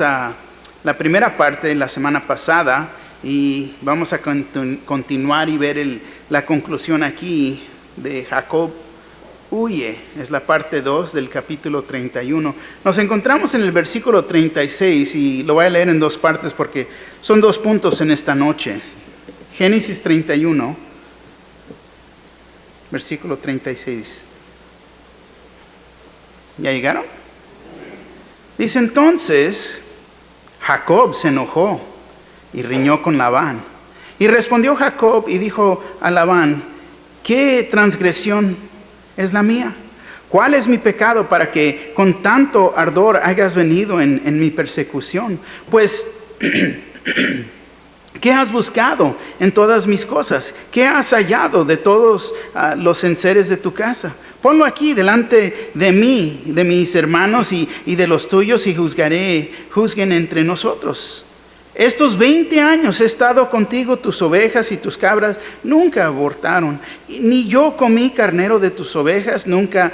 la primera parte la semana pasada y vamos a continuar y ver la conclusión aquí de Jacob huye. Es la parte 2 del capítulo 31. Nos encontramos en el versículo 36 y lo voy a leer en dos partes porque son dos puntos en esta noche. Génesis 31, versículo 36. ¿Ya llegaron? Dice entonces, Jacob se enojó y riñó con Labán. Y respondió Jacob y dijo a Labán, ¿qué transgresión es la mía? ¿Cuál es mi pecado para que con tanto ardor hayas venido en mi persecución? Pues, ¿qué has buscado en todas mis cosas? ¿Qué has hallado de todos los enseres de tu casa? Ponlo aquí delante de mí, de mis hermanos y de los tuyos y juzguen entre nosotros. Estos 20 años he estado contigo, tus ovejas y tus cabras nunca abortaron. Ni yo comí carnero de tus ovejas, nunca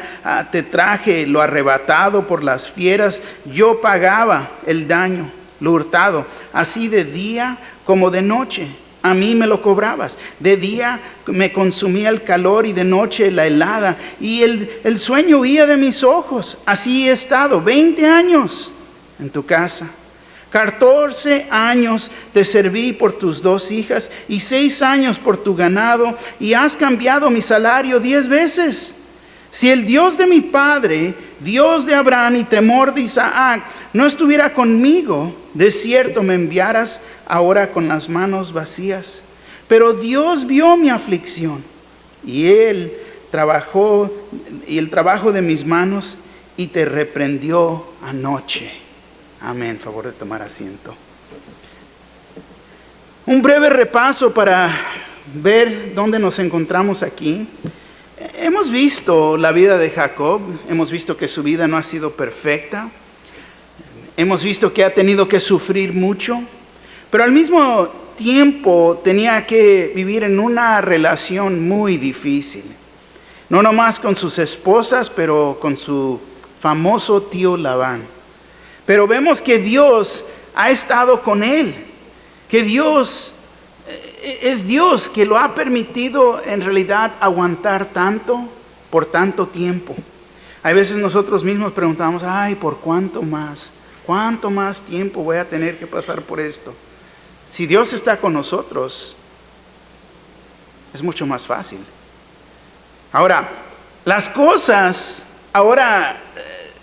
te traje lo arrebatado por las fieras. Yo pagaba el daño, lo hurtado, así de día como de noche. A mí me lo cobrabas. De día me consumía el calor y de noche la helada. Y el sueño huía de mis ojos. Así he estado 20 años en tu casa. 14 años te serví por tus 2 hijas y 6 años por tu ganado. Y has cambiado mi salario 10 veces. Si el Dios de mi padre, Dios de Abraham y temor de Isaac, no estuviera conmigo, de cierto me enviaras ahora con las manos vacías. Pero Dios vio mi aflicción y el trabajo de mis manos y te reprendió anoche. Amén. Favor de tomar asiento. Un breve repaso para ver dónde nos encontramos aquí. Hemos visto la vida de Jacob, hemos visto que su vida no ha sido perfecta, hemos visto que ha tenido que sufrir mucho, pero al mismo tiempo tenía que vivir en una relación muy difícil, no nomás con sus esposas, pero con su famoso tío Labán. Pero vemos que Dios ha estado con él, que Dios es Dios que lo ha permitido en realidad aguantar tanto por tanto tiempo. Hay veces nosotros mismos preguntamos, ay, ¿por cuánto más? ¿Cuánto más tiempo voy a tener que pasar por esto? Si Dios está con nosotros, es mucho más fácil. Ahora, las cosas ahora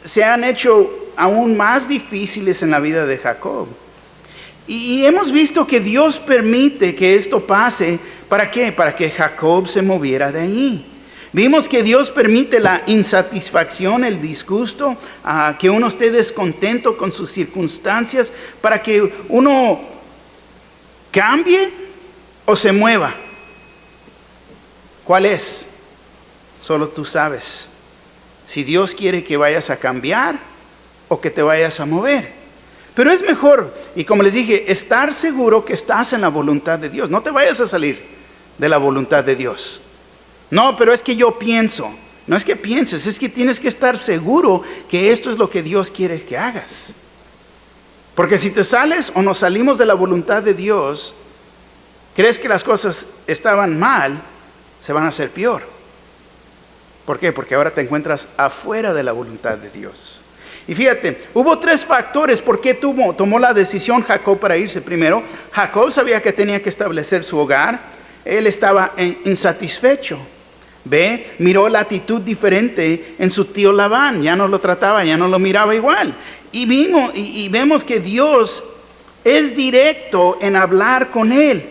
se han hecho aún más difíciles en la vida de Jacob. Y hemos visto que Dios permite que esto pase. ¿Para qué? Para que Jacob se moviera de ahí. Vimos que Dios permite la insatisfacción, el disgusto, que uno esté descontento con sus circunstancias, para que uno cambie o se mueva. ¿Cuál es? Solo tú sabes. Si Dios quiere que vayas a cambiar o que te vayas a mover. Pero es mejor, y como les dije, estar seguro que estás en la voluntad de Dios. No te vayas a salir de la voluntad de Dios. No, pero es que yo pienso. No es que pienses, es que tienes que estar seguro que esto es lo que Dios quiere que hagas. Porque si te sales o nos salimos de la voluntad de Dios, crees que las cosas estaban mal, se van a hacer peor. ¿Por qué? Porque ahora te encuentras afuera de la voluntad de Dios. Y fíjate, hubo 3 factores por qué tomó la decisión Jacob para irse. Primero, Jacob sabía que tenía que establecer su hogar. Él estaba insatisfecho. Miró la actitud diferente en su tío Labán. Ya no lo trataba, ya no lo miraba igual. Y vemos que Dios es directo en hablar con él.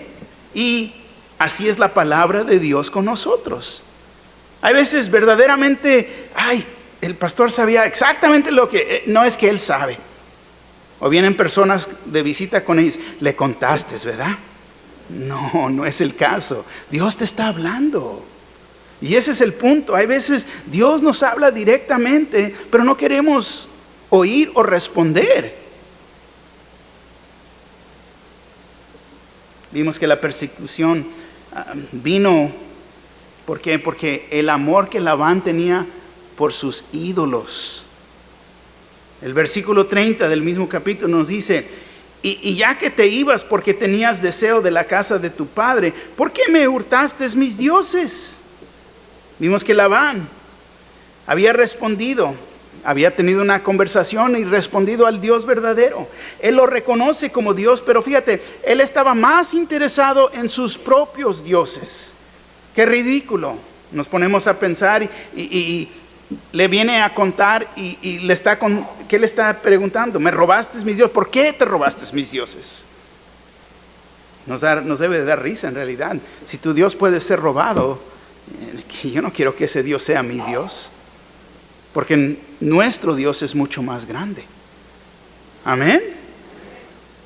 Y así es la palabra de Dios con nosotros. Hay veces verdaderamente, el pastor sabía exactamente lo que... No es que él sabe. O vienen personas de visita con ellos. Le contaste, ¿verdad? No, no es el caso. Dios te está hablando. Y ese es el punto. Hay veces Dios nos habla directamente, pero no queremos oír o responder. Vimos que la persecución vino. ¿Por qué? Porque el amor que Labán tenía por sus ídolos El versículo 30 del mismo capítulo nos dice, y ya que te ibas porque tenías deseo de la casa de tu padre, ¿por qué me hurtaste mis dioses? Vimos que Labán había respondido, había tenido una conversación y respondido al Dios verdadero. Él lo reconoce como Dios, pero fíjate, él estaba más interesado en sus propios dioses. Qué ridículo. Nos ponemos a pensar y le viene a contar y ¿qué le está preguntando? ¿Me robaste mis dioses? ¿Por qué te robaste mis dioses? Nos debe de dar risa en realidad. Si tu Dios puede ser robado, yo no quiero que ese Dios sea mi Dios, porque nuestro Dios es mucho más grande. Amén.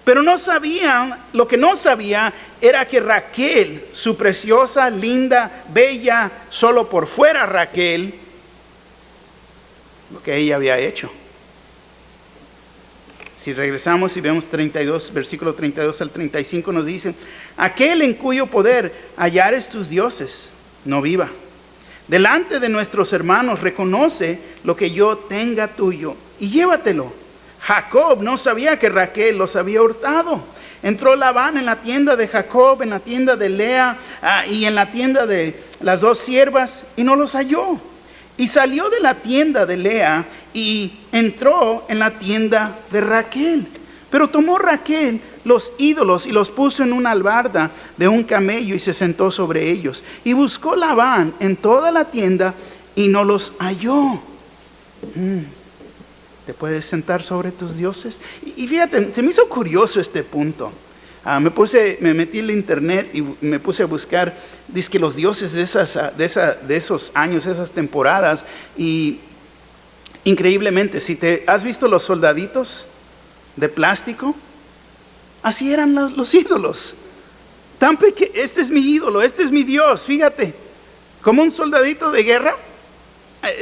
Pero lo que no sabía era que Raquel, su preciosa, linda, bella, solo por fuera Raquel, lo que ella había hecho. Si regresamos y vemos 32, versículo 32 al 35 nos dicen, aquel en cuyo poder hallares tus dioses, no viva. Delante de nuestros hermanos reconoce lo que yo tenga tuyo y llévatelo. Jacob no sabía que Raquel los había hurtado. Entró Labán en la tienda de Jacob, en la tienda de Lea y en la tienda de las dos siervas y no los halló. Y salió de la tienda de Lea y entró en la tienda de Raquel. Pero tomó Raquel los ídolos y los puso en una albarda de un camello y se sentó sobre ellos. Y buscó Labán en toda la tienda y no los halló. ¿Te puedes sentar sobre tus dioses? Y fíjate, se me hizo curioso este punto. Me metí en la internet y me puse a buscar, dice que los dioses de esos años, esas temporadas, y increíblemente, si te has visto los soldaditos de plástico, así eran los ídolos. Tan pequeño, este es mi ídolo, este es mi Dios, fíjate, como un soldadito de guerra,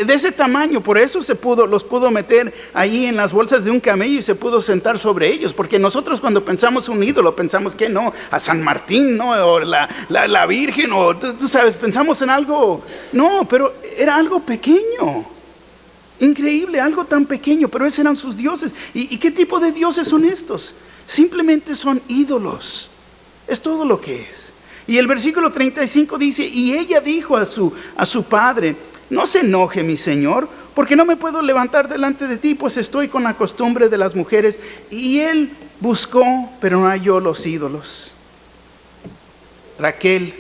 de ese tamaño. Por eso los pudo meter ahí en las bolsas de un camello y se pudo sentar sobre ellos, porque nosotros cuando pensamos un ídolo, pensamos que no, a San Martín, no, o la Virgen, o tú sabes, pensamos en algo, no, pero era algo pequeño, increíble, algo tan pequeño, pero esos eran sus dioses. ¿Y qué tipo de dioses son estos? Simplemente son ídolos, es todo lo que es. Y el versículo 35 dice, y ella dijo a su padre, no se enoje mi señor, porque no me puedo levantar delante de ti, pues estoy con la costumbre de las mujeres. Y él buscó, pero no halló los ídolos. Raquel,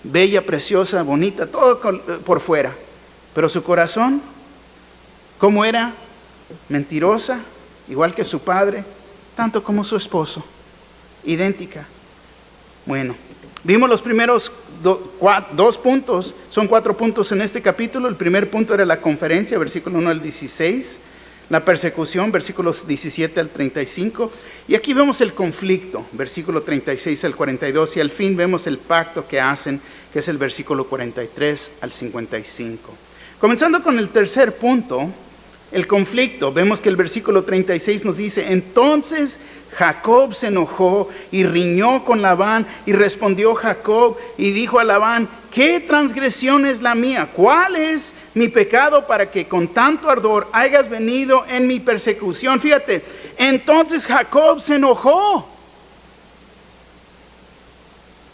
bella, preciosa, bonita, todo por fuera, pero su corazón, ¿cómo era? Mentirosa, igual que su padre, tanto como su esposo, idéntica. Bueno, vimos los primeros dos puntos, son 4 puntos en este capítulo. El primer punto era la conferencia, versículo 1 al 16, la persecución, versículos 17 al 35, y aquí vemos el conflicto, versículo 36 al 42, y al fin vemos el pacto que hacen, que es el versículo 43 al 55. Comenzando con el tercer punto, el conflicto, vemos que el versículo 36 nos dice, entonces Jacob se enojó y riñó con Labán, y respondió Jacob y dijo a Labán, ¿qué transgresión es la mía? ¿Cuál es mi pecado para que con tanto ardor hayas venido en mi persecución? Fíjate, entonces Jacob se enojó.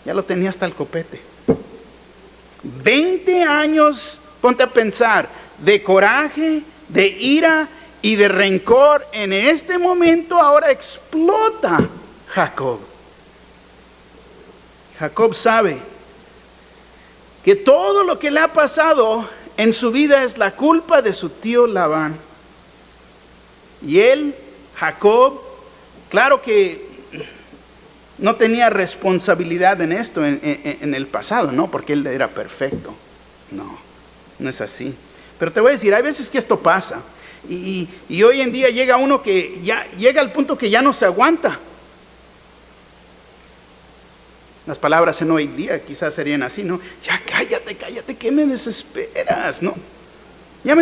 Ya lo tenía hasta el copete. 20 años, ponte a pensar, de coraje, de ira y de rencor. En este momento ahora explota Jacob. Jacob sabe que todo lo que le ha pasado en su vida es la culpa de su tío Labán. Y él, Jacob, claro que no tenía responsabilidad en esto en el pasado, no, porque él era perfecto. No es así. Pero te voy a decir, hay veces que esto pasa. Y hoy en día llega uno que ya llega al punto que ya no se aguanta. Las palabras en hoy día quizás serían así, ¿no? Ya cállate, que me desesperas, ¿no? Ya.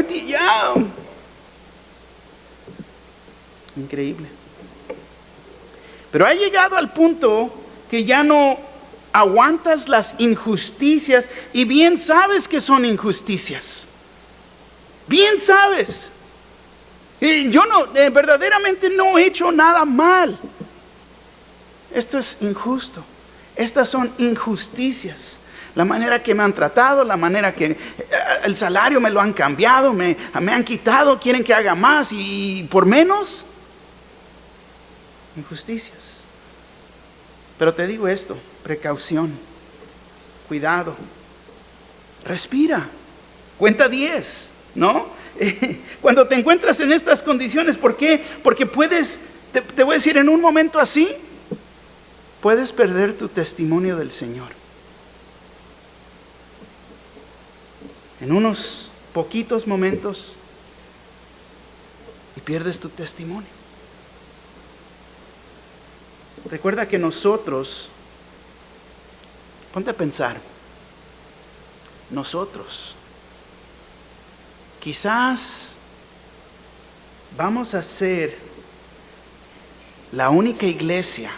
Increíble. Pero ha llegado al punto que ya no aguantas las injusticias, y bien sabes que son injusticias. Bien sabes. Yo no, verdaderamente no he hecho nada mal. Esto es injusto. Estas son injusticias. La manera que me han tratado, la manera que el salario me lo han cambiado, me han quitado, quieren que haga más y por menos. Injusticias. Pero te digo esto, precaución, cuidado, respira, cuenta 10, ¿no? Cuando te encuentras en estas condiciones, ¿por qué? Porque puedes, te voy a decir, en un momento así, puedes perder tu testimonio del Señor. En unos poquitos momentos y pierdes tu testimonio. Recuerda que nosotros, ponte a pensar, nosotros quizás vamos a ser la única iglesia,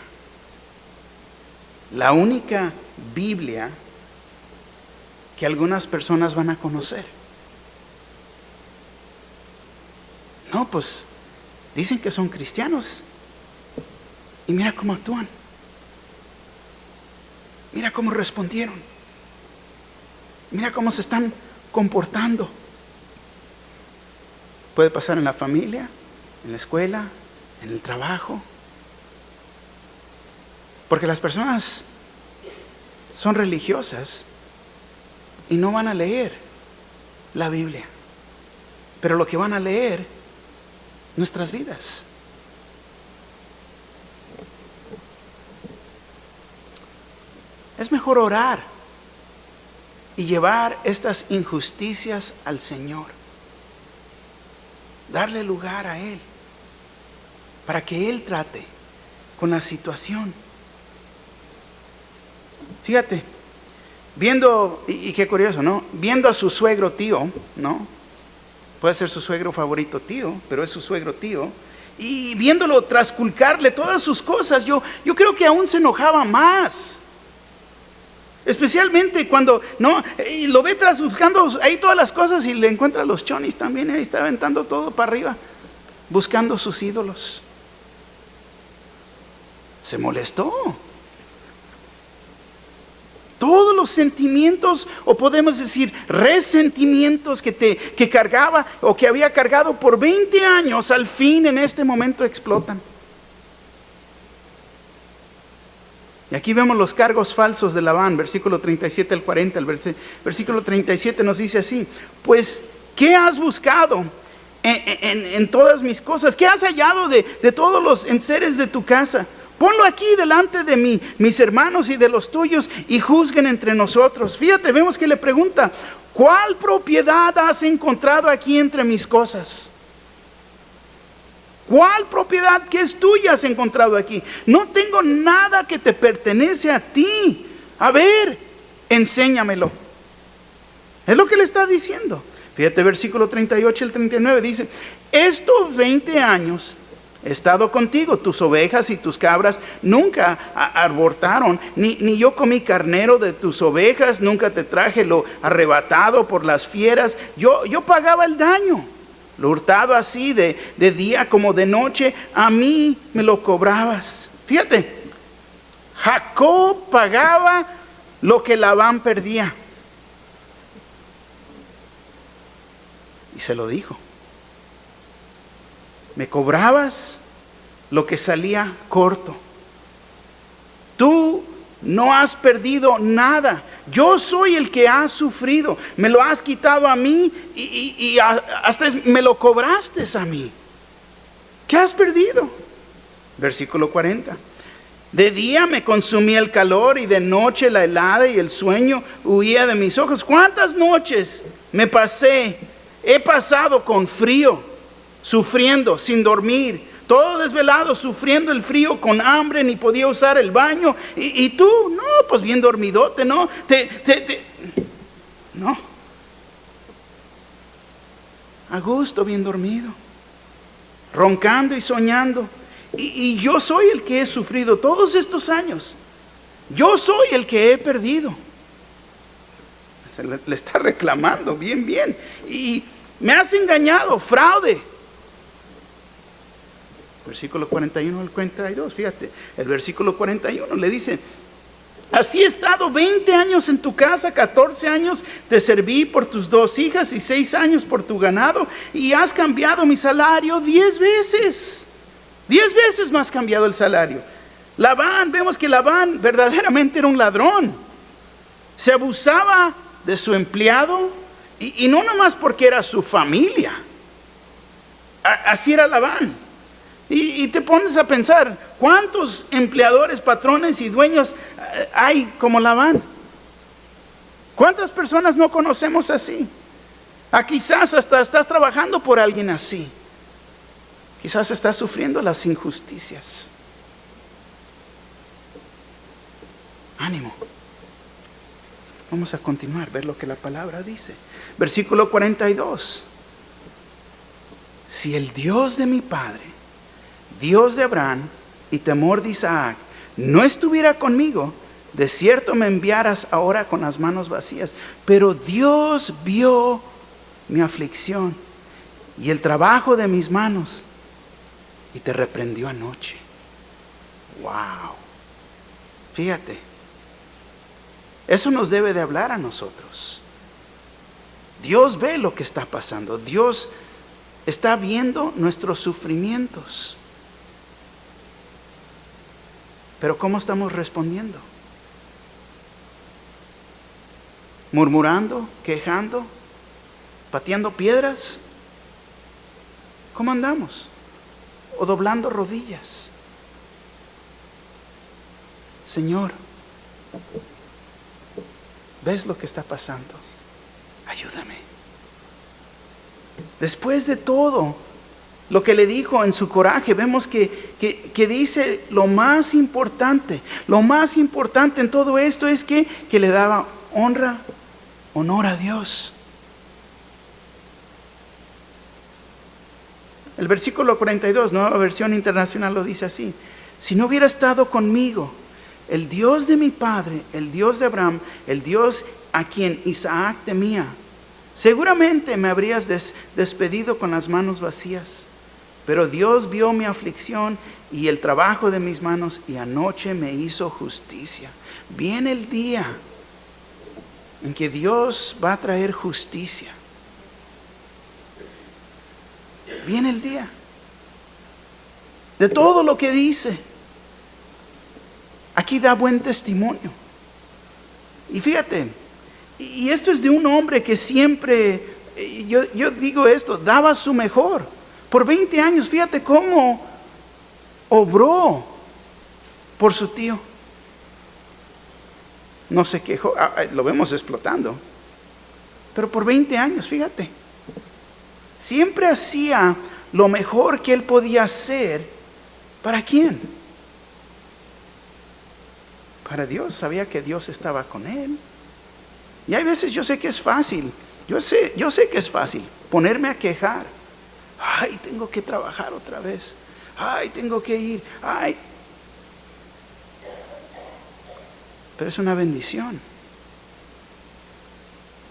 la única Biblia que algunas personas van a conocer. No, pues dicen que son cristianos y mira cómo actúan, mira cómo respondieron, mira cómo se están comportando. Puede pasar en la familia, en la escuela, en el trabajo. Porque las personas son religiosas y no van a leer la Biblia, pero lo que van a leer, nuestras vidas. Es mejor orar y llevar estas injusticias al Señor. Darle lugar a Él para que Él trate con la situación. Fíjate, viendo, y qué curioso, ¿no? Viendo a su suegro tío, ¿no? Puede ser su suegro favorito tío, pero es su suegro tío. Y viéndolo trasculcarle todas sus cosas, yo creo que aún se enojaba más. Especialmente cuando, ¿no? Y lo ve buscando ahí todas las cosas y le encuentra los chonis también. Ahí está aventando todo para arriba, buscando sus ídolos. Se molestó. Todos los sentimientos, o podemos decir resentimientos que cargaba o que había cargado por 20 años, al fin en este momento explotan. Y aquí vemos los cargos falsos de Labán, versículo 37 al 40. El versículo 37 nos dice así: pues, ¿qué has buscado en todas mis cosas? ¿Qué has hallado de todos los enseres de tu casa? Ponlo aquí delante de mis hermanos y de los tuyos y juzguen entre nosotros. Fíjate, vemos que le pregunta: ¿cuál propiedad has encontrado aquí entre mis cosas? ¿Cuál propiedad que es tuya has encontrado aquí? No tengo nada que te pertenece a ti. A ver, enséñamelo. Es lo que le está diciendo. Fíjate, versículo 38 al 39 dice: estos 20 años he estado contigo, tus ovejas y tus cabras nunca abortaron, ni yo comí carnero de tus ovejas, nunca te traje lo arrebatado por las fieras. Yo pagaba el daño. Lo hurtado así de día como de noche, a mí me lo cobrabas. Fíjate, Jacob pagaba lo que Labán perdía. Y se lo dijo: me cobrabas lo que salía corto. Tú no has perdido nada. Yo soy el que ha sufrido. Me lo has quitado a mí y hasta me lo cobraste a mí. ¿Qué has perdido? Versículo 40. De día me consumía el calor y de noche la helada y el sueño huía de mis ojos. ¿Cuántas noches he pasado con frío, sufriendo, sin dormir, todo desvelado, sufriendo el frío, con hambre, ni podía usar el baño? Y tú, no, pues bien dormidote, ¿no? No. A gusto, bien dormido, roncando y soñando. Y yo soy el que he sufrido todos estos años. Yo soy el que he perdido. Se le está reclamando bien. Y me has engañado, fraude. versículo 41 al 42, fíjate, el versículo 41 le dice: así he estado 20 años en tu casa, 14 años te serví por tus 2 hijas y 6 años por tu ganado, y has cambiado mi salario 10 veces. 10 veces me has cambiado el salario. Labán, vemos que Labán verdaderamente era un ladrón. Se abusaba de su empleado, y no nomás porque era su familia. Así era Labán. Y te pones a pensar, ¿cuántos empleadores, patrones y dueños hay como Labán? ¿Cuántas personas no conocemos así? Quizás hasta estás trabajando por alguien así. Quizás estás sufriendo las injusticias. Ánimo. Vamos a continuar, ver lo que la palabra dice. Versículo 42. Si el Dios de mi padre, Dios de Abraham y temor de Isaac, no estuviera conmigo, de cierto me enviaras ahora con las manos vacías. Pero Dios vio mi aflicción y el trabajo de mis manos, y te reprendió anoche. Wow. Fíjate, eso nos debe de hablar a nosotros. Dios ve lo que está pasando. Dios está viendo nuestros sufrimientos. Pero ¿cómo estamos respondiendo? ¿Murmurando, quejando, pateando piedras? ¿Cómo andamos? ¿O doblando rodillas? Señor, ¿ves lo que está pasando? Ayúdame. Después de todo lo que le dijo en su coraje, vemos que dice lo más importante en todo esto es que le daba honor a Dios. El versículo 42, Nueva Versión Internacional, lo dice así: si no hubiera estado conmigo el Dios de mi padre, el Dios de Abraham, el Dios a quien Isaac temía, seguramente me habrías despedido con las manos vacías. Pero Dios vio mi aflicción y el trabajo de mis manos, y anoche me hizo justicia. Viene el día en que Dios va a traer justicia. Viene el día de todo lo que dice. Aquí da buen testimonio. Y fíjate, y esto es de un hombre que siempre, yo digo esto, daba su mejor. Por 20 años, fíjate cómo obró por su tío. No se quejó, lo vemos explotando. Pero por 20 años, fíjate, siempre hacía lo mejor que él podía hacer. ¿Para quién? Para Dios. Sabía que Dios estaba con él. Y hay veces yo sé que es fácil. Yo sé que es fácil ponerme a quejar. Ay, tengo que trabajar otra vez. Ay, tengo que ir. Ay. Pero es una bendición.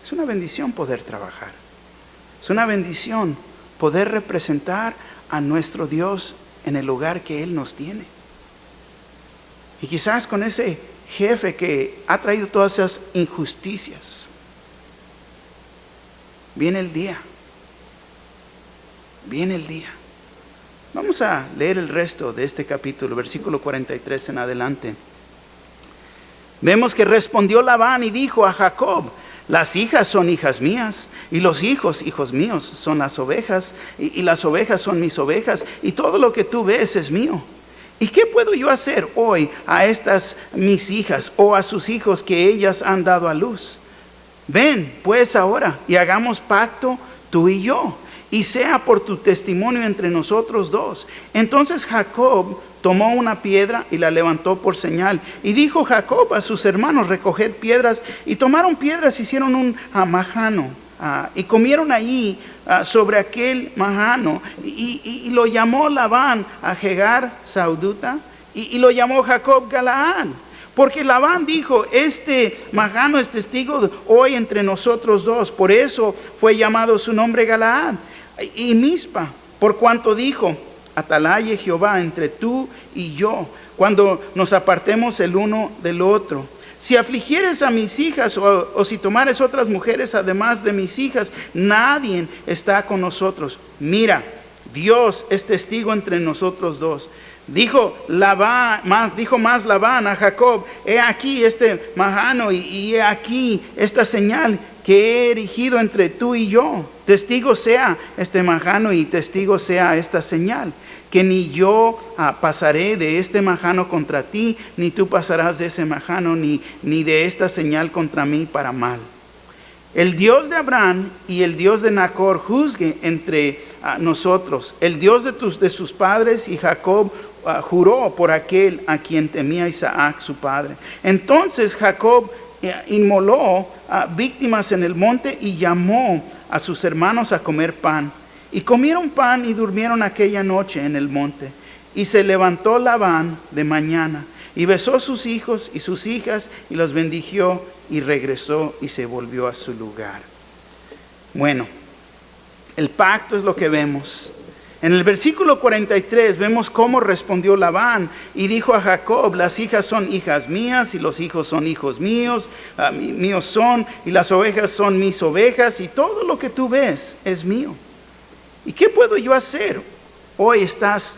Es una bendición poder trabajar. Es una bendición poder representar a nuestro Dios en el lugar que Él nos tiene. Y quizás con ese jefe que ha traído todas esas injusticias, viene el día. Viene el día. Vamos a leer el resto de este capítulo, versículo 43 en adelante. Vemos que respondió Labán y dijo a Jacob: las hijas son hijas mías, y los hijos, hijos míos, son las ovejas, y las ovejas son mis ovejas, y todo lo que tú ves es mío. ¿Y qué puedo yo hacer hoy a estas mis hijas, o a sus hijos que ellas han dado a luz? Ven pues ahora y hagamos pacto tú y yo, y sea por tu testimonio entre nosotros dos. Entonces Jacob tomó una piedra y la levantó por señal. Y dijo Jacob a sus hermanos: recoged piedras. Y tomaron piedras, hicieron un majano, y comieron allí sobre aquel majano. Y lo llamó Labán a Jegar Sauduta, y lo llamó Jacob Galaad. Porque Labán dijo: este majano es testigo hoy entre nosotros dos. Por eso fue llamado su nombre Galaad. Y Mispa, por cuanto dijo: atalaye Jehová entre tú y yo, cuando nos apartemos el uno del otro. Si afligieres a mis hijas o si tomares otras mujeres además de mis hijas, nadie está con nosotros. Mira, Dios es testigo entre nosotros dos. Dijo más Labán a Jacob: he aquí este majano y he aquí esta señal que he erigido entre tú y yo. Testigo sea este majano y testigo sea esta señal, que ni yo pasaré de este majano contra ti, ni tú pasarás de ese majano, ni de esta señal contra mí para mal. El Dios de Abraham y el Dios de Nacor juzgue entre nosotros. El Dios de sus padres, y Jacob juró por aquel a quien temía Isaac su padre. Entonces Jacob inmoló víctimas en el monte y llamó a sus hermanos a comer pan. Y comieron pan y durmieron aquella noche en el monte. Y se levantó Labán de mañana y besó a sus hijos y sus hijas y los bendijo y regresó y se volvió a su lugar. Bueno, el pacto es lo que vemos. En el versículo 43 vemos cómo respondió Labán y dijo a Jacob: las hijas son hijas mías y los hijos son hijos míos, míos son, y las ovejas son mis ovejas, y todo lo que tú ves es mío. ¿Y qué puedo yo hacer? Hoy estás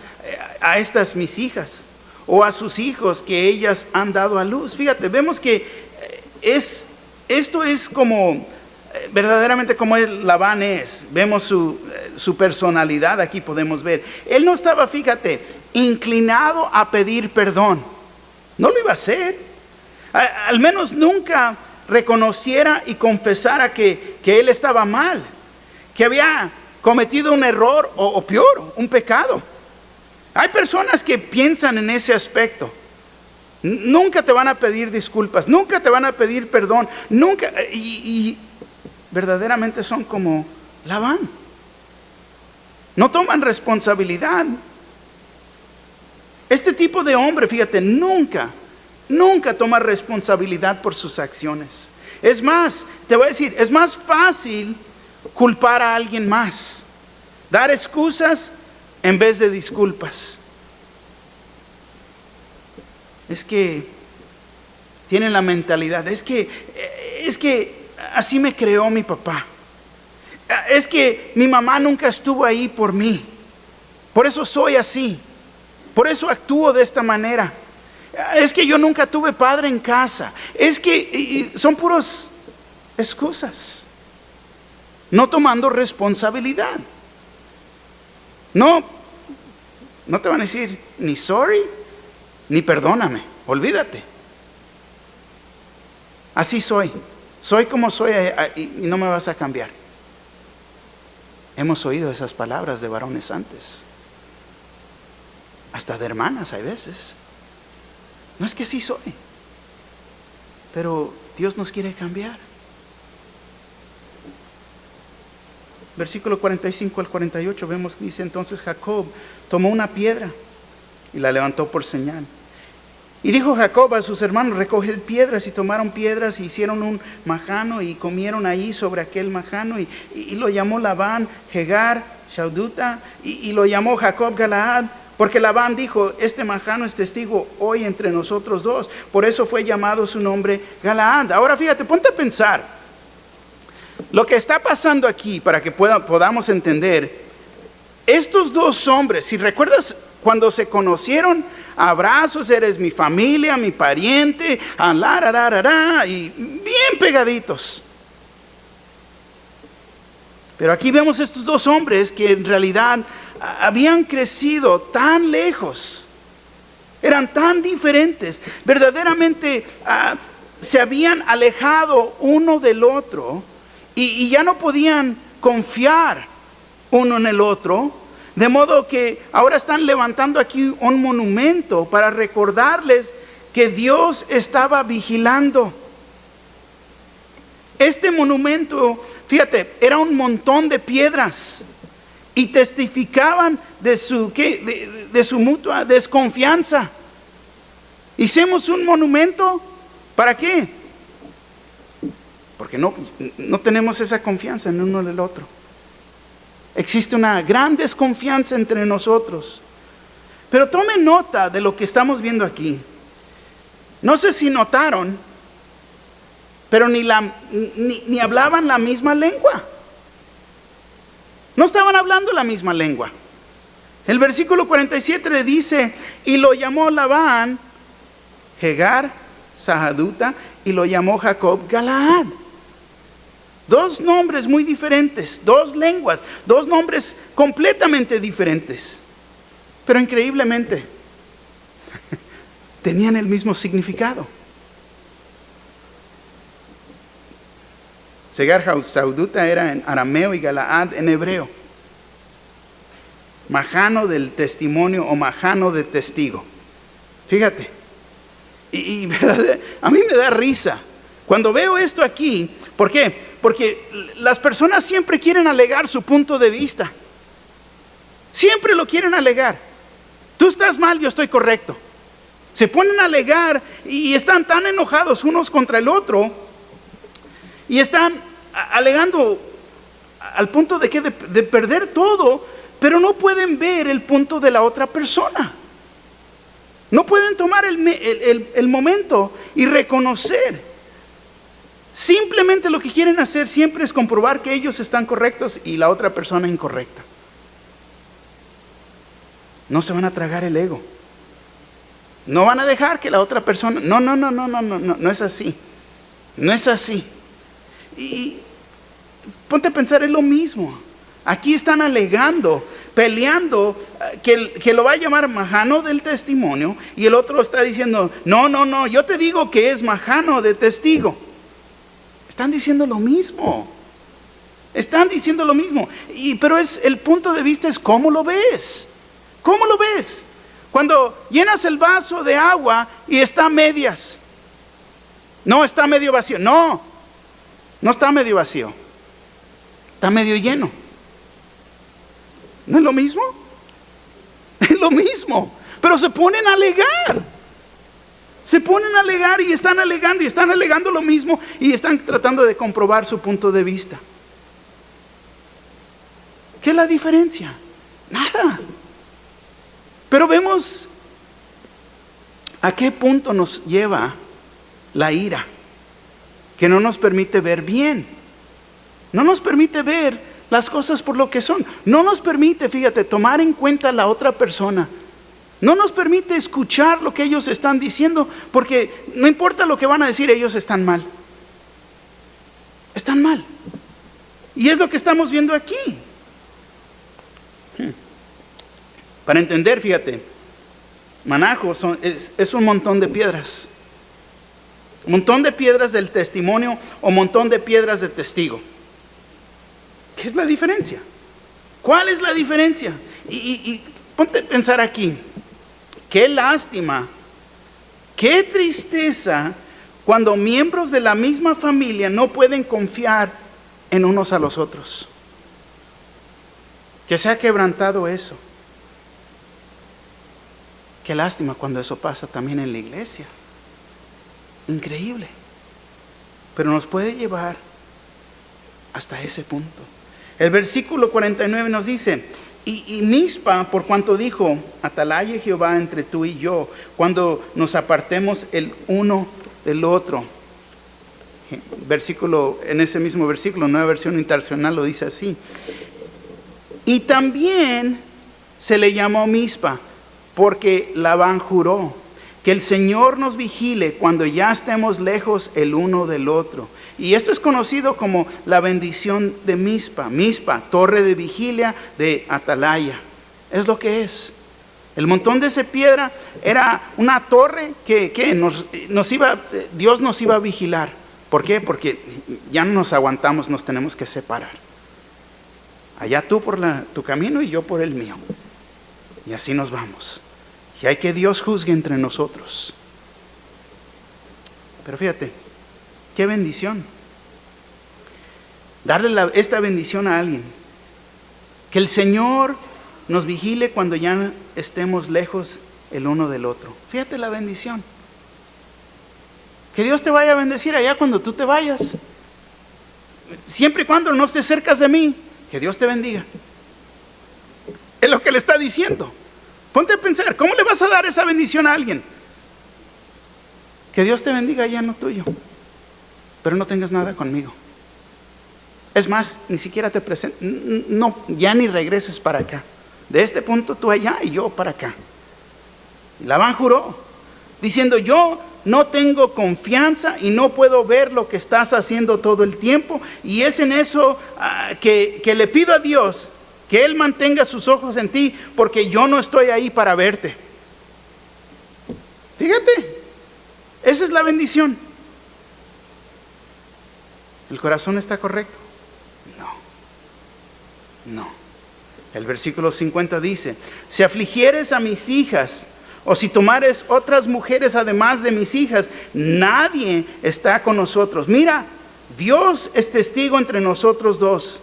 a estas mis hijas o a sus hijos que ellas han dado a luz. Fíjate, vemos que esto es como verdaderamente como Labán es. Vemos su personalidad aquí, podemos ver. Él no estaba, fíjate, inclinado a pedir perdón. No lo iba a hacer. Al menos nunca reconociera y confesara que él estaba mal, que había cometido un error o peor, un pecado. Hay personas que piensan en ese aspecto. Nunca te van a pedir disculpas, nunca te van a pedir perdón, nunca, y verdaderamente son como Labán. No toman responsabilidad. Este tipo de hombre, fíjate, nunca toma responsabilidad por sus acciones. Es más, te voy a decir, es más fácil culpar a alguien más, dar excusas en vez de disculpas. Es que tienen la mentalidad, es que así me creó mi papá. Es que mi mamá nunca estuvo ahí por mí. Por eso soy así. Por eso actúo de esta manera. Es que yo nunca tuve padre en casa. Es que son puras excusas. No tomando responsabilidad. No te van a decir ni sorry, ni perdóname. Olvídate. Así soy. Soy como soy y no me vas a cambiar. Hemos oído esas palabras de varones antes. Hasta de hermanas hay veces. No es que sí soy, pero Dios nos quiere cambiar. Versículo 45 al 48 vemos que dice: entonces Jacob tomó una piedra y la levantó por señal. Y dijo Jacob a sus hermanos: recoged piedras. Y tomaron piedras y hicieron un majano y comieron ahí sobre aquel majano. Y lo llamó Labán Jegar Shauduta, y lo llamó Jacob Galaad, porque Labán dijo: este majano es testigo hoy entre nosotros dos. Por eso fue llamado su nombre Galaad. Ahora fíjate, ponte a pensar lo que está pasando aquí para que podamos entender. Estos dos hombres, si recuerdas cuando se conocieron, abrazos, eres mi familia, mi pariente, y bien pegaditos. Pero aquí vemos estos dos hombres que en realidad habían crecido tan lejos, eran tan diferentes, verdaderamente se habían alejado uno del otro y ya no podían confiar uno en el otro, de modo que ahora están levantando aquí un monumento para recordarles que Dios estaba vigilando. Este monumento, fíjate, era un montón de piedras y testificaban de su mutua desconfianza. Hicimos un monumento, ¿para qué? Porque no tenemos esa confianza en uno en el otro. Existe una gran desconfianza entre nosotros. Pero tome nota de lo que estamos viendo aquí. No sé si notaron, pero ni hablaban la misma lengua. No estaban hablando la misma lengua. El versículo 47 le dice, y lo llamó Labán Jegar Sahaduta, y lo llamó Jacob Galaad. Dos nombres muy diferentes, dos lenguas, dos nombres completamente diferentes. Pero increíblemente, tenían el mismo significado. Segar Sahaduta era en arameo y Galaad en hebreo. Majano del testimonio o majano de testigo. Fíjate. Y a mí me da risa cuando veo esto aquí. ¿Por qué? Porque las personas siempre quieren alegar su punto de vista. Siempre lo quieren alegar. Tú estás mal, yo estoy correcto. Se ponen a alegar y están tan enojados unos contra el otro. Y están alegando al punto de perder todo, pero no pueden ver el punto de la otra persona. No pueden tomar el momento y reconocer. Simplemente lo que quieren hacer siempre es comprobar que ellos están correctos y la otra persona incorrecta. No se van a tragar el ego. No van a dejar que la otra persona... No es así. No es así. Y ponte a pensar, es lo mismo. Aquí están alegando, peleando, que lo va a llamar majano del testimonio, y el otro está diciendo, no, yo te digo que es majano de testigo. Están diciendo lo mismo. Están diciendo lo mismo. Pero el punto de vista es cómo lo ves. ¿Cómo lo ves? Cuando llenas el vaso de agua y está a medias. No, está medio vacío. No está medio vacío. Está medio lleno. ¿No es lo mismo? Es lo mismo. Pero se ponen a alegar. Se ponen a alegar y están alegando lo mismo y están tratando de comprobar su punto de vista. ¿Qué es la diferencia? Nada. Pero vemos a qué punto nos lleva la ira, que no nos permite ver bien. No nos permite ver las cosas por lo que son. No nos permite, fíjate, tomar en cuenta a la otra persona. No nos permite escuchar lo que ellos están diciendo, porque no importa lo que van a decir, ellos están mal. Están mal. Y es lo que estamos viendo aquí. Para entender, fíjate, manajo es un montón de piedras. Un montón de piedras del testimonio o un montón de piedras de testigo. ¿Qué es la diferencia? ¿Cuál es la diferencia? Y ponte a pensar aquí. Qué lástima, qué tristeza cuando miembros de la misma familia no pueden confiar en unos a los otros. Que se ha quebrantado eso. Qué lástima cuando eso pasa también en la iglesia. Increíble. Pero nos puede llevar hasta ese punto. El versículo 49 nos dice, y Mispa, por cuanto dijo, atalaye Jehová entre tú y yo, cuando nos apartemos el uno del otro. En ese mismo versículo, Nueva Versión Internacional lo dice así. Y también se le llamó Mispa, porque Labán juró que el Señor nos vigile cuando ya estemos lejos el uno del otro. Y esto es conocido como la bendición de Mispa. Mispa, torre de vigilia de atalaya. Es lo que es. El montón de esa piedra era una torre que Dios nos iba a vigilar. ¿Por qué? Porque ya no nos aguantamos, nos tenemos que separar. Allá tú por tu camino y yo por el mío. Y así nos vamos. Y hay que Dios juzgue entre nosotros. Pero fíjate, qué bendición. Darle esta bendición a alguien. Que el Señor nos vigile cuando ya estemos lejos el uno del otro. Fíjate la bendición. Que Dios te vaya a bendecir allá cuando tú te vayas. Siempre y cuando no estés cerca de mí, que Dios te bendiga. Es lo que le está diciendo. Ponte a pensar, ¿cómo le vas a dar esa bendición a alguien? Que Dios te bendiga ya no tuyo, pero no tengas nada conmigo. Es más, ni siquiera te presentes, no, ya ni regreses para acá. De este punto tú allá y yo para acá. Labán juró, diciendo: yo no tengo confianza y no puedo ver lo que estás haciendo todo el tiempo. Y es en eso que le pido a Dios que Él mantenga sus ojos en ti, porque yo no estoy ahí para verte. Fíjate, esa es la bendición. ¿El corazón está correcto? No. El versículo 50 dice: si afligieres a mis hijas, o si tomares otras mujeres además de mis hijas, nadie está con nosotros. Mira, Dios es testigo entre nosotros dos.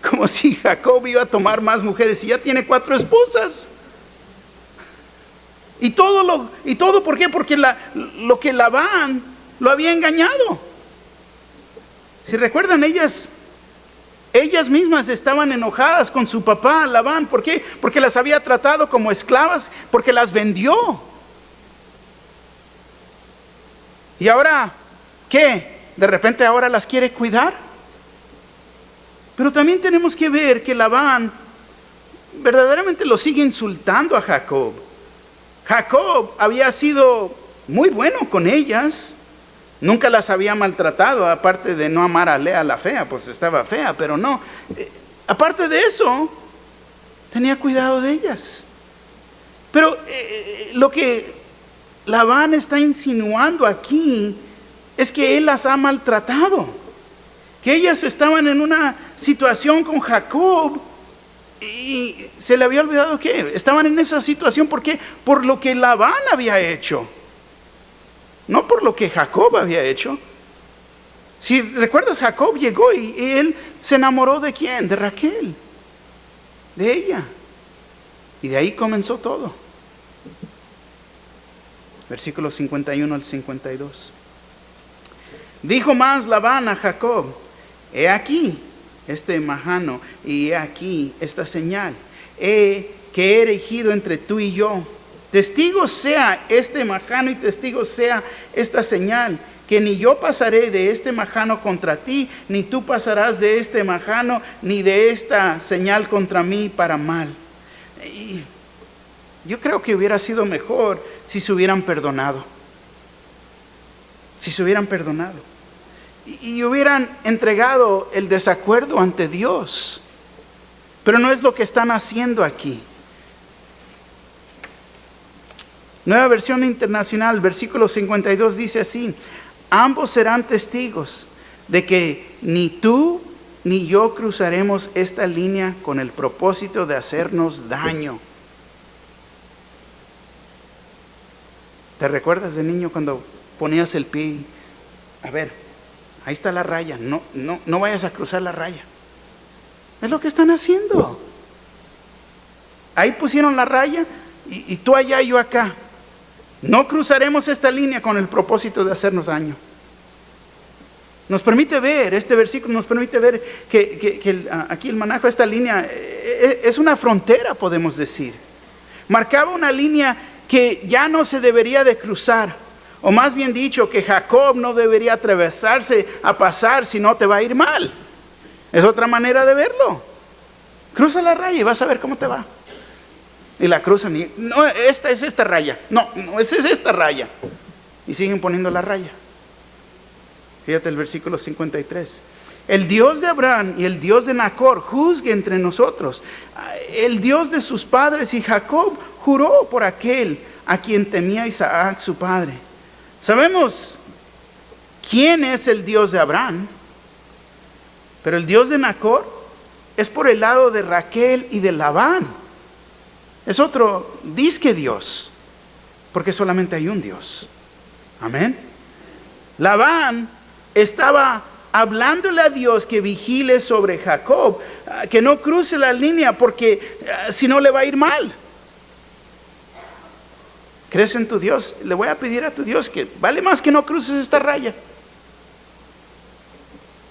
Como si Jacob iba a tomar más mujeres y ya tiene 4 esposas. Y todo ¿por qué? Porque lo que Labán lo había engañado. Si recuerdan, ellas mismas estaban enojadas con su papá Labán. ¿Por qué? Porque las había tratado como esclavas, porque las vendió. Y ahora, ¿qué? ¿De repente ahora las quiere cuidar? Pero también tenemos que ver que Labán verdaderamente lo sigue insultando a Jacob. Jacob había sido muy bueno con ellas. Nunca las había maltratado, aparte de no amar a Lea la fea, pues estaba fea, pero no. Aparte de eso, tenía cuidado de ellas. Pero lo que Labán está insinuando aquí es que él las ha maltratado. Que ellas estaban en una situación con Jacob y se le había olvidado que estaban en esa situación. ¿Por qué? Por lo que Labán había hecho. No por lo que Jacob había hecho. Si recuerdas, Jacob llegó y él se enamoró ¿de quién? De Raquel, de ella. Y de ahí comenzó todo. Versículos 51 al 52. Dijo más Labán a Jacob: he aquí este majano y he aquí esta señal que he erigido entre tú y yo. Testigo sea este majano y testigo sea esta señal, que ni yo pasaré de este majano contra ti, ni tú pasarás de este majano, ni de esta señal contra mí para mal. Y yo creo que hubiera sido mejor si se hubieran perdonado. Si se hubieran perdonado. Y hubieran entregado el desacuerdo ante Dios. Pero no es lo que están haciendo aquí. Nueva Versión Internacional, versículo 52 dice así: ambos serán testigos de que ni tú ni yo cruzaremos esta línea con el propósito de hacernos daño. ¿Te recuerdas de niño cuando ponías el pie? A ver, ahí está la raya, no vayas a cruzar la raya. Es lo que están haciendo. Ahí pusieron la raya y tú allá y yo acá. No cruzaremos esta línea con el propósito de hacernos daño. Nos permite ver, este versículo nos permite ver que aquí el manejo de esta línea es una frontera, podemos decir. Marcaba una línea que ya no se debería de cruzar, o más bien dicho, que Jacob no debería atravesarse a pasar, si no te va a ir mal. Es otra manera de verlo. Cruza la raya y vas a ver cómo te va. Y la cruzan y no, esta es esta raya. No, esa es esta raya. Y siguen poniendo la raya. Fíjate el versículo 53. El Dios de Abraham y el Dios de Nacor juzgue entre nosotros. El Dios de sus padres y Jacob juró por aquel a quien temía Isaac su padre. Sabemos quién es el Dios de Abraham, pero el Dios de Nacor es por el lado de Raquel y de Labán. Es otro disque Dios, porque solamente hay un Dios. Amén. Labán estaba hablándole a Dios que vigile sobre Jacob, que no cruce la línea, porque si no le va a ir mal. ¿Crees en tu Dios? Le voy a pedir a tu Dios que vale más que no cruces esta raya.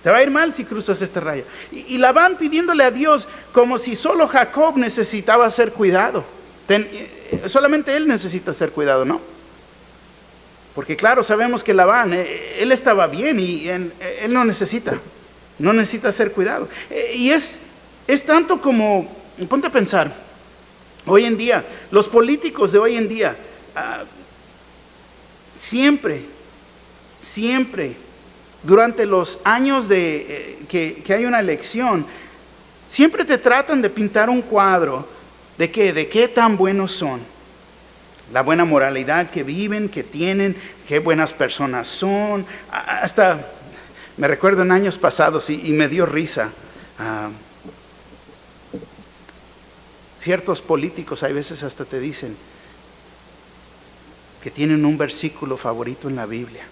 Te va a ir mal si cruzas esta raya. Y Labán pidiéndole a Dios como si solo Jacob necesitaba ser cuidado. Solamente él necesita ser cuidado, ¿no? Porque claro, sabemos que Labán, él estaba bien y él no necesita ser cuidado. Y es tanto como, ponte a pensar, hoy en día, los políticos de hoy en día, siempre, durante los años que hay una elección, siempre te tratan de pintar un cuadro de qué tan buenos son. La buena moralidad que viven, que tienen, qué buenas personas son. Hasta me recuerdo en años pasados y me dio risa. Ciertos políticos a veces hasta te dicen que tienen un versículo favorito en la Biblia.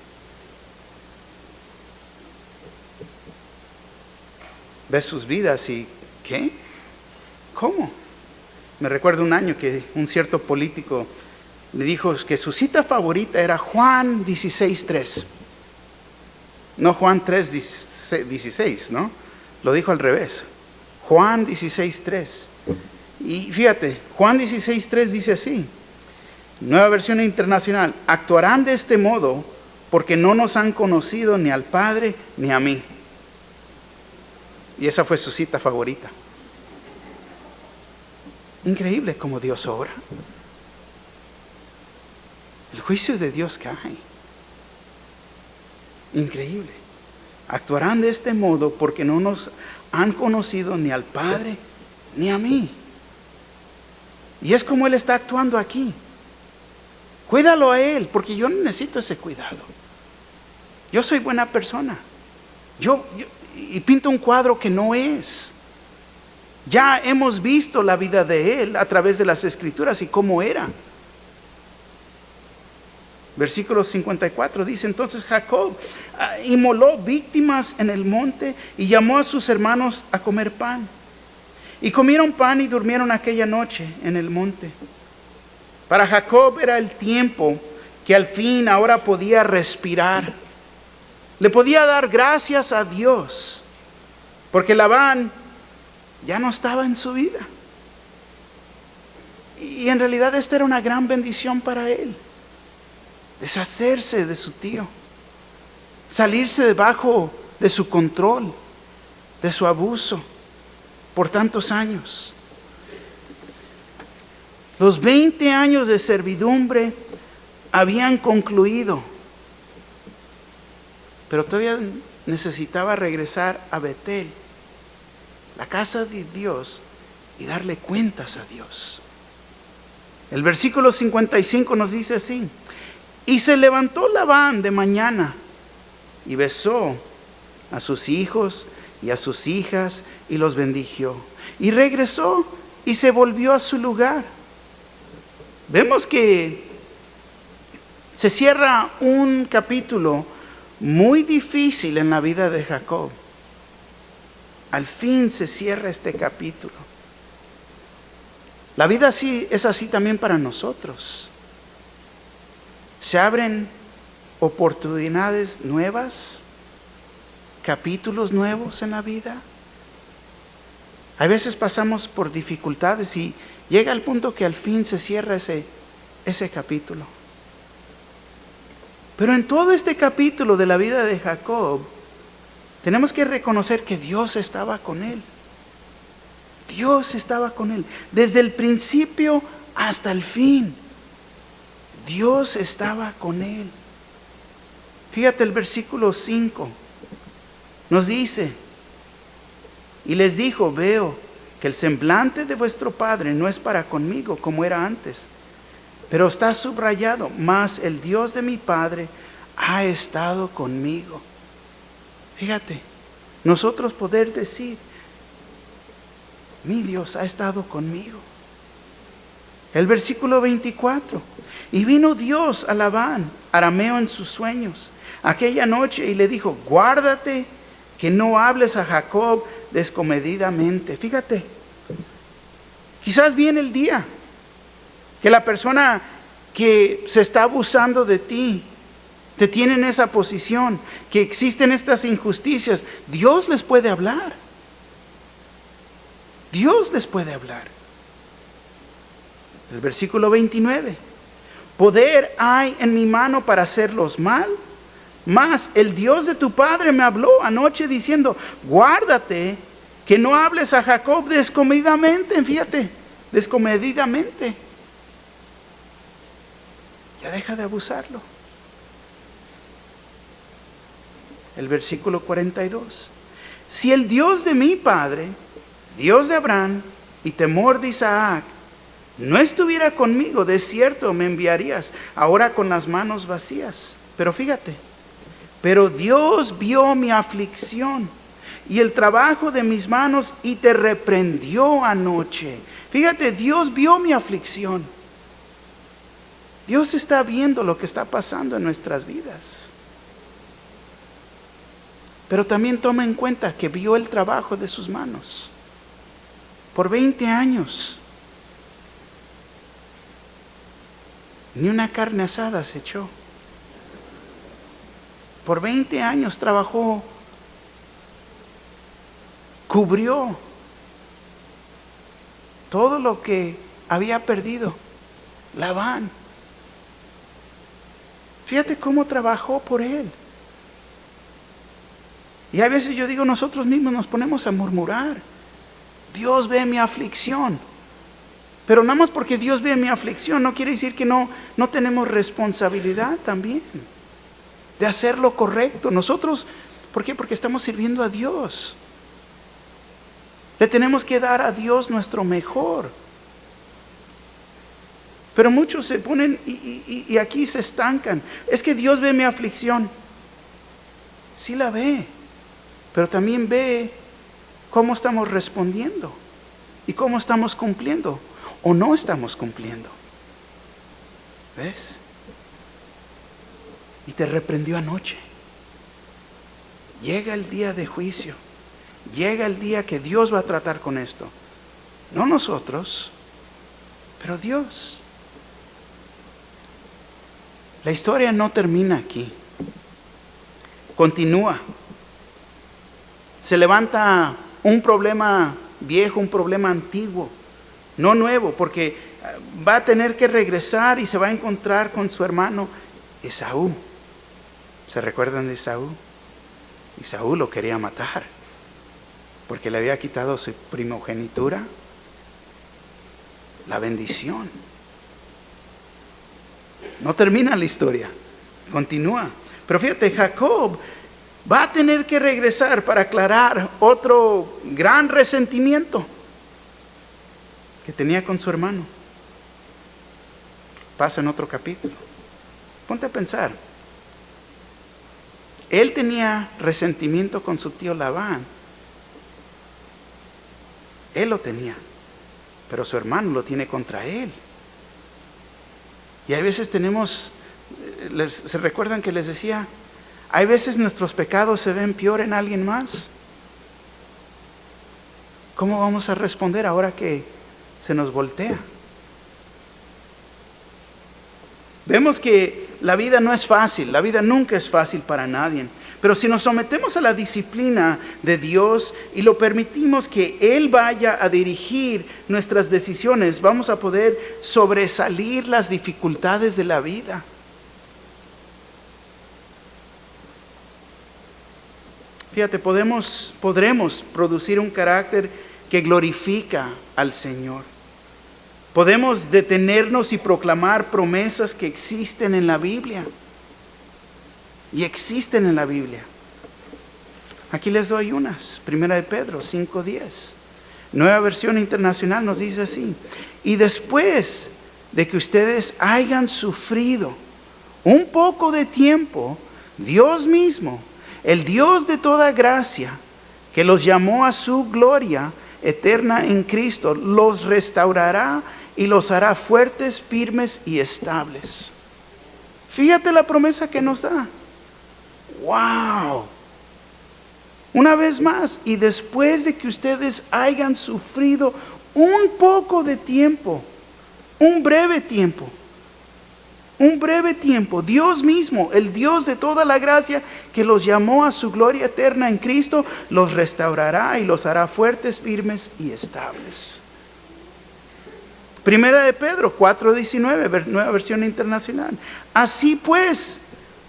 Ves sus vidas y ¿qué? ¿Cómo? Me recuerdo un año que un cierto político me dijo que su cita favorita era Juan 16:3. No Juan 3:16, ¿no? Lo dijo al revés. Juan 16:3. Y fíjate, Juan 16:3 dice así, Nueva Versión Internacional: actuarán de este modo porque no nos han conocido ni al Padre ni a mí. Y esa fue su cita favorita. Increíble cómo Dios obra. El juicio de Dios cae. Increíble. Actuarán de este modo porque no nos han conocido ni al Padre ni a mí. Y es como Él está actuando aquí. Cuídalo a Él, porque yo necesito ese cuidado. Yo soy buena persona. Y pinto un cuadro que no es. Ya hemos visto la vida de Él a través de las Escrituras y cómo era. Versículo 54 dice: entonces Jacob inmoló víctimas en el monte y llamó a sus hermanos a comer pan. Y comieron pan y durmieron aquella noche en el monte. Para Jacob era el tiempo que al fin ahora podía respirar. Le podía dar gracias a Dios, porque Labán ya no estaba en su vida. Y en realidad esta era una gran bendición para él. Deshacerse de su tío, salirse debajo de su control, de su abuso por tantos años. Los 20 años de servidumbre habían concluido, pero todavía necesitaba regresar a Betel, la casa de Dios, y darle cuentas a Dios. El versículo 55 nos dice así: y se levantó Labán de mañana y besó a sus hijos y a sus hijas y los bendijo. Y regresó y se volvió a su lugar. Vemos que se cierra un capítulo muy difícil en la vida de Jacob. Al fin se cierra este capítulo. La vida es así también para nosotros. Se abren oportunidades nuevas, capítulos nuevos en la vida. A veces pasamos por dificultades y llega el punto que al fin se cierra ese capítulo. Pero en todo este capítulo de la vida de Jacob, tenemos que reconocer que Dios estaba con él. Dios estaba con él. Desde el principio hasta el fin. Dios estaba con él. Fíjate el versículo 5. Nos dice: y les dijo: veo que el semblante de vuestro padre no es para conmigo como era antes, pero está subrayado: mas el Dios de mi padre ha estado conmigo. Fíjate, nosotros poder decir: mi Dios ha estado conmigo. El versículo 24: y vino Dios a Labán, arameo, en sus sueños aquella noche y le dijo: guárdate que no hables a Jacob descomedidamente. Fíjate, quizás viene el día que la persona que se está abusando de ti, te tiene en esa posición, que existen estas injusticias. Dios les puede hablar. Dios les puede hablar. El versículo 29. Poder hay en mi mano para hacerlos mal, mas el Dios de tu padre me habló anoche diciendo, guárdate que no hables a Jacob descomedidamente. Fíjate, descomedidamente. Ya deja de abusarlo. El versículo 42. Si el Dios de mi padre, Dios de Abraham y temor de Isaac, no estuviera conmigo, de cierto me enviarías ahora con las manos vacías. Pero fíjate, pero Dios vio mi aflicción y el trabajo de mis manos y te reprendió anoche. Fíjate, Dios vio mi aflicción. Dios está viendo lo que está pasando en nuestras vidas. Pero también toma en cuenta que vio el trabajo de sus manos. Por 20 años. Ni una carne asada se echó. Por 20 años trabajó. Cubrió todo lo que había perdido Labán. Fíjate cómo trabajó por él. Y a veces yo digo, nosotros mismos nos ponemos a murmurar. Dios ve mi aflicción. Pero nada más porque Dios ve mi aflicción no quiere decir que no tenemos responsabilidad también de hacer lo correcto. Nosotros, ¿por qué? Porque estamos sirviendo a Dios. Le tenemos que dar a Dios nuestro mejor. Pero muchos se ponen y aquí se estancan. Es que Dios ve mi aflicción. Sí la ve, pero también ve cómo estamos respondiendo y cómo estamos cumpliendo o no estamos cumpliendo. ¿Ves? Y te reprendió anoche. Llega el día de juicio. Llega el día que Dios va a tratar con esto. No nosotros, pero Dios. La historia no termina aquí. Continúa. Se levanta un problema viejo, un problema antiguo, no nuevo, porque va a tener que regresar y se va a encontrar con su hermano Esaú. ¿Se recuerdan de Esaú? Esaú lo quería matar porque le había quitado su primogenitura, la bendición. No termina la historia, continúa. Pero fíjate, Jacob va a tener que regresar para aclarar otro gran resentimiento que tenía con su hermano. Pasa en otro capítulo. Ponte a pensar. Él tenía resentimiento con su tío Labán. Él lo tenía, pero su hermano lo tiene contra él. Y hay veces ¿se recuerdan que les decía? Hay veces nuestros pecados se ven peor en alguien más. ¿Cómo vamos a responder ahora que se nos voltea? Vemos que la vida no es fácil, la vida nunca es fácil para nadie. Pero si nos sometemos a la disciplina de Dios y lo permitimos que Él vaya a dirigir nuestras decisiones, vamos a poder sobresalir las dificultades de la vida. Fíjate, podremos producir un carácter que glorifica al Señor. Podemos detenernos y proclamar promesas que existen en la Biblia. Y existen en la Biblia. Aquí les doy unas. Primera de Pedro 5:10. Nueva versión internacional nos dice así. Y después de que ustedes hayan sufrido un poco de tiempo, Dios mismo, el Dios de toda gracia, que los llamó a su gloria eterna en Cristo, los restaurará y los hará fuertes, firmes y estables. Fíjate la promesa que nos da. ¡Wow! Una vez más, y después de que ustedes hayan sufrido un poco de tiempo, un breve tiempo, Dios mismo, el Dios de toda la gracia, que los llamó a su gloria eterna en Cristo, los restaurará y los hará fuertes, firmes y estables. Primera de Pedro 4:19, nueva versión internacional. Así pues,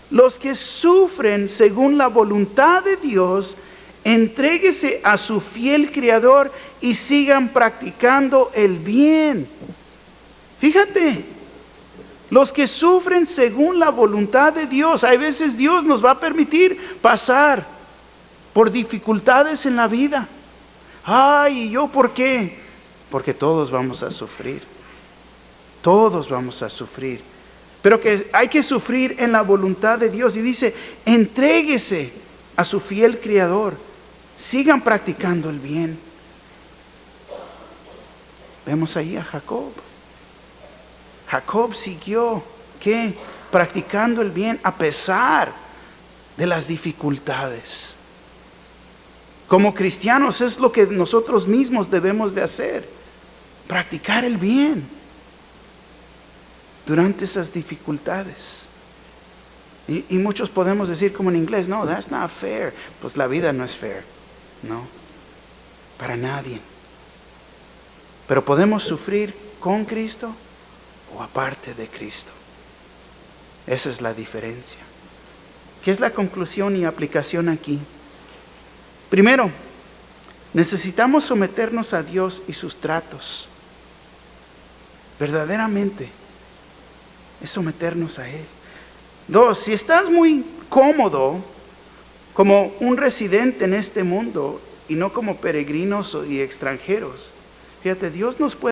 los que sufren según la voluntad de Dios, entréguese a su fiel Creador y sigan practicando el bien. Fíjate, los que sufren según la voluntad de Dios. Hay veces Dios nos va a permitir pasar por dificultades en la vida. Ay, ¿y yo por qué? Porque todos vamos a sufrir. Todos vamos a sufrir. Pero que hay que sufrir en la voluntad de Dios. Y dice, entréguese a su fiel Creador. Sigan practicando el bien. Vemos ahí a Jacob. Jacob siguió, ¿qué? Practicando el bien a pesar de las dificultades. Como cristianos es lo que nosotros mismos debemos de hacer. Practicar el bien durante esas dificultades. Y muchos podemos decir como en inglés, no, that's not fair. Pues la vida no es fair, no, para nadie. Pero podemos sufrir con Cristo o aparte de Cristo. Esa es la diferencia. ¿Qué es la conclusión y aplicación aquí? Primero, necesitamos someternos a Dios y sus tratos. Verdaderamente es someternos a Él. Dos, si estás muy cómodo como un residente en este mundo y no como peregrinos y extranjeros, fíjate, Dios nos puede